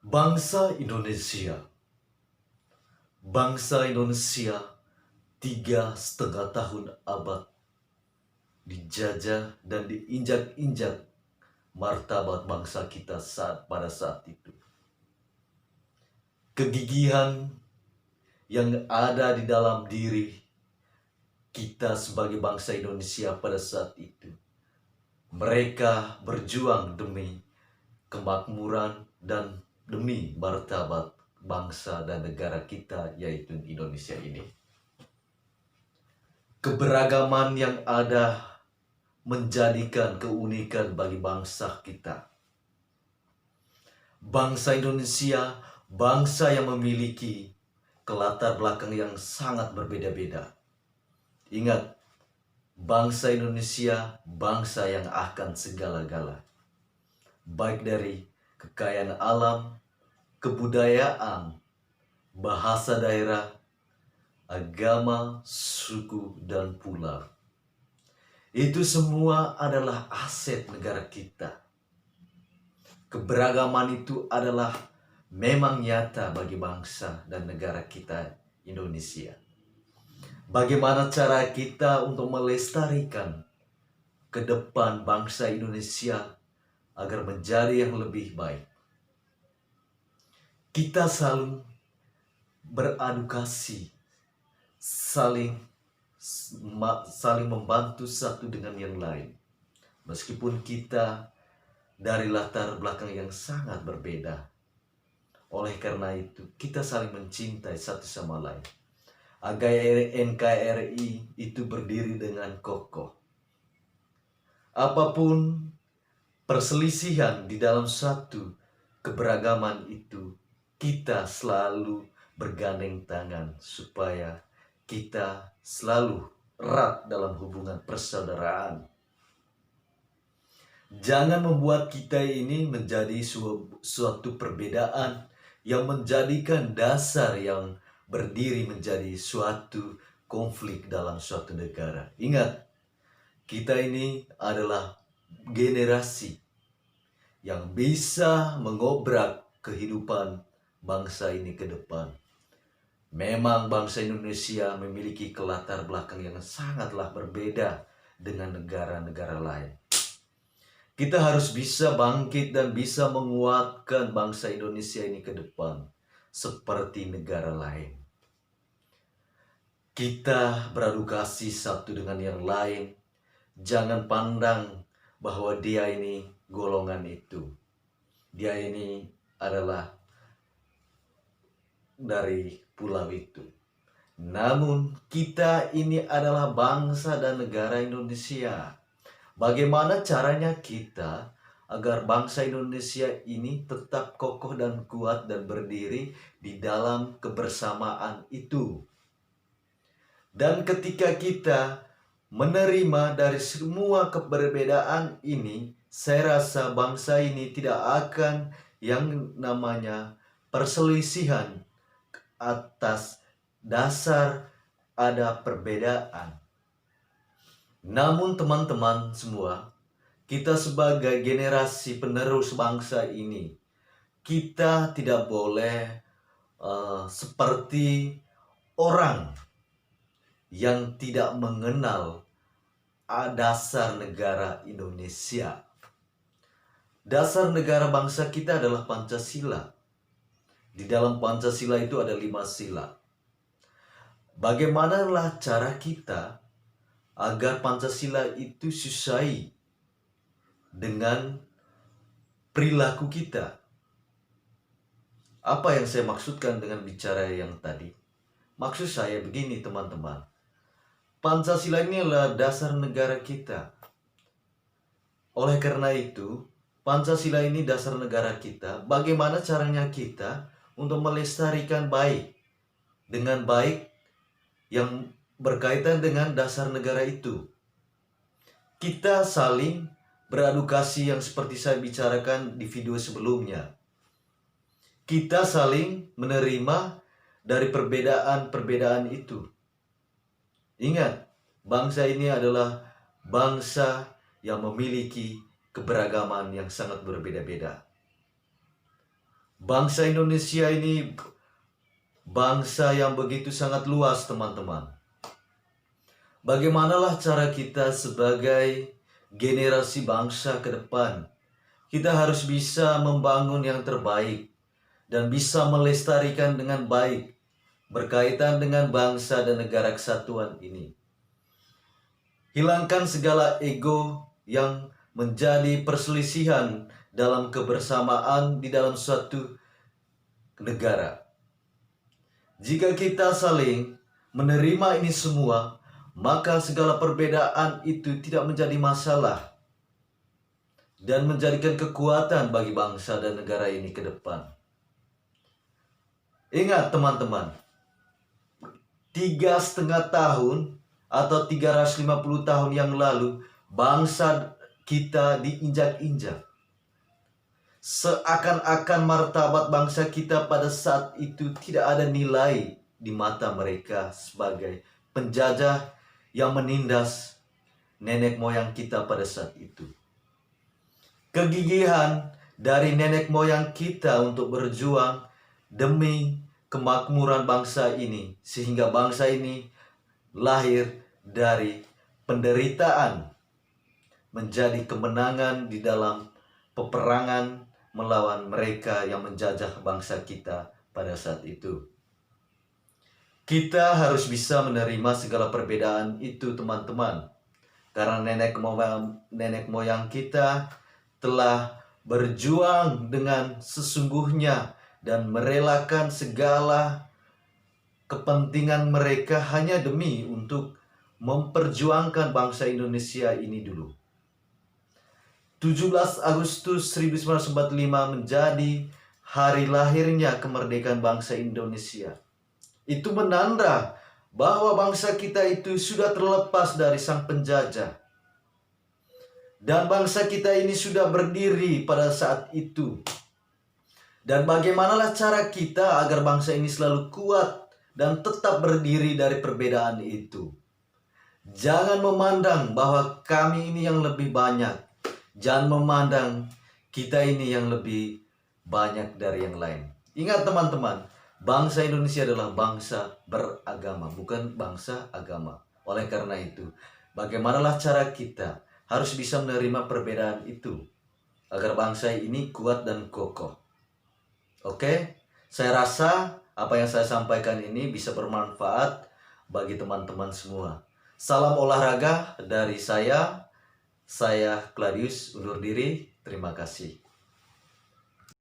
Bangsa Indonesia, bangsa Indonesia 3,5 abad dijajah dan diinjak-injak martabat bangsa kita pada saat itu. Kegigihan yang ada di dalam diri kita sebagai bangsa Indonesia pada saat itu. Mereka berjuang demi kemakmuran dan demi martabat bangsa dan negara kita, yaitu Indonesia ini. Keberagaman yang ada menjadikan keunikan bagi bangsa kita. Bangsa Indonesia, bangsa yang memiliki latar belakang yang sangat berbeda-beda. Ingat, bangsa Indonesia, bangsa yang akan segala-gala. Baik dari kekayaan alam, kebudayaan, bahasa daerah, agama, suku, dan pulau. Itu semua adalah aset negara kita. Keberagaman itu adalah memang nyata bagi bangsa dan negara kita Indonesia. Bagaimana cara kita untuk melestarikan ke depan bangsa Indonesia agar menjadi yang lebih baik? Kita saling beradukasi, saling membantu satu dengan yang lain. Meskipun kita dari latar belakang yang sangat berbeda. Oleh karena itu, kita saling mencintai satu sama lain. Agar NKRI itu berdiri dengan kokoh. Apapun perselisihan di dalam satu keberagaman itu, kita selalu bergandeng tangan supaya kita selalu erat dalam hubungan persaudaraan. Jangan membuat kita ini menjadi suatu perbedaan yang menjadikan dasar yang berdiri menjadi suatu konflik dalam suatu negara. Ingat, kita ini adalah generasi yang bisa mengobrak kehidupan bangsa ini ke depan. Memang bangsa Indonesia memiliki latar belakang yang sangatlah berbeda dengan negara-negara lain. Kita harus bisa bangkit dan bisa menguatkan bangsa Indonesia ini ke depan seperti negara lain. Kita beradukasi satu dengan yang lain. Jangan pandang bahwa dia ini golongan itu. Dia ini adalah dari pulau itu. Namun kita ini adalah bangsa dan negara Indonesia. Bagaimana caranya kita agar bangsa Indonesia ini tetap kokoh dan kuat dan berdiri di dalam kebersamaan itu? Dan ketika kita menerima dari semua keberbedaan ini, saya rasa bangsa ini tidak akan yang namanya perselisihan atas dasar ada perbedaan. Namun teman-teman semua, kita sebagai generasi penerus bangsa ini, kita tidak boleh seperti orang yang tidak mengenal dasar negara Indonesia. Dasar negara bangsa kita adalah Pancasila. Di dalam Pancasila itu ada 5 sila. Bagaimanalah cara kita agar Pancasila itu sesuai dengan perilaku kita? Apa yang saya maksudkan dengan bicara yang tadi? Maksud saya begini teman-teman. Pancasila ini adalah dasar negara kita. Oleh karena itu, Pancasila ini dasar negara kita. Bagaimana caranya kita untuk melestarikan dengan baik yang berkaitan dengan dasar negara itu? Kita saling beradukasi yang seperti saya bicarakan di video sebelumnya. Kita saling menerima dari perbedaan-perbedaan itu. Ingat, bangsa ini adalah bangsa yang memiliki keberagaman yang sangat berbeda-beda. Bangsa Indonesia ini bangsa yang begitu sangat luas, teman-teman. Bagaimanalah cara kita sebagai generasi bangsa ke depan? Kita harus bisa membangun yang terbaik dan bisa melestarikan dengan baik berkaitan dengan bangsa dan negara kesatuan ini. Hilangkan segala ego yang menjadi perselisihan dalam kebersamaan di dalam suatu negara. Jika kita saling menerima ini semua, maka segala perbedaan itu tidak menjadi masalah dan menjadikan kekuatan bagi bangsa dan negara ini ke depan. Ingat teman-teman, 3,5 tahun atau 350 tahun yang lalu, bangsa kita diinjak-injak. Seakan-akan martabat bangsa kita pada saat itu tidak ada nilai di mata mereka sebagai penjajah yang menindas nenek moyang kita pada saat itu. Kegigihan dari nenek moyang kita untuk berjuang demi kemakmuran bangsa ini, sehingga bangsa ini lahir dari penderitaan menjadi kemenangan di dalam peperangan melawan mereka yang menjajah bangsa kita pada saat itu. Kita harus bisa menerima segala perbedaan itu, teman-teman, karena nenek moyang kita telah berjuang dengan sesungguhnya dan merelakan segala kepentingan mereka hanya demi untuk memperjuangkan bangsa Indonesia ini dulu. 17 Agustus 1945 menjadi hari lahirnya kemerdekaan bangsa Indonesia. Itu menanda bahwa bangsa kita itu sudah terlepas dari sang penjajah. Dan bangsa kita ini sudah berdiri pada saat itu. Dan bagaimanalah cara kita agar bangsa ini selalu kuat dan tetap berdiri dari perbedaan itu? Jangan memandang bahwa kami ini yang lebih banyak. Jangan memandang kita ini yang lebih banyak dari yang lain. Ingat teman-teman, bangsa Indonesia adalah bangsa beragama, bukan bangsa agama. Oleh karena itu, bagaimanalah cara kita harus bisa menerima perbedaan itu agar bangsa ini kuat dan kokoh. Oke, saya rasa apa yang saya sampaikan ini bisa bermanfaat bagi teman-teman semua. Salam olahraga dari saya Claudius undur diri. Terima kasih.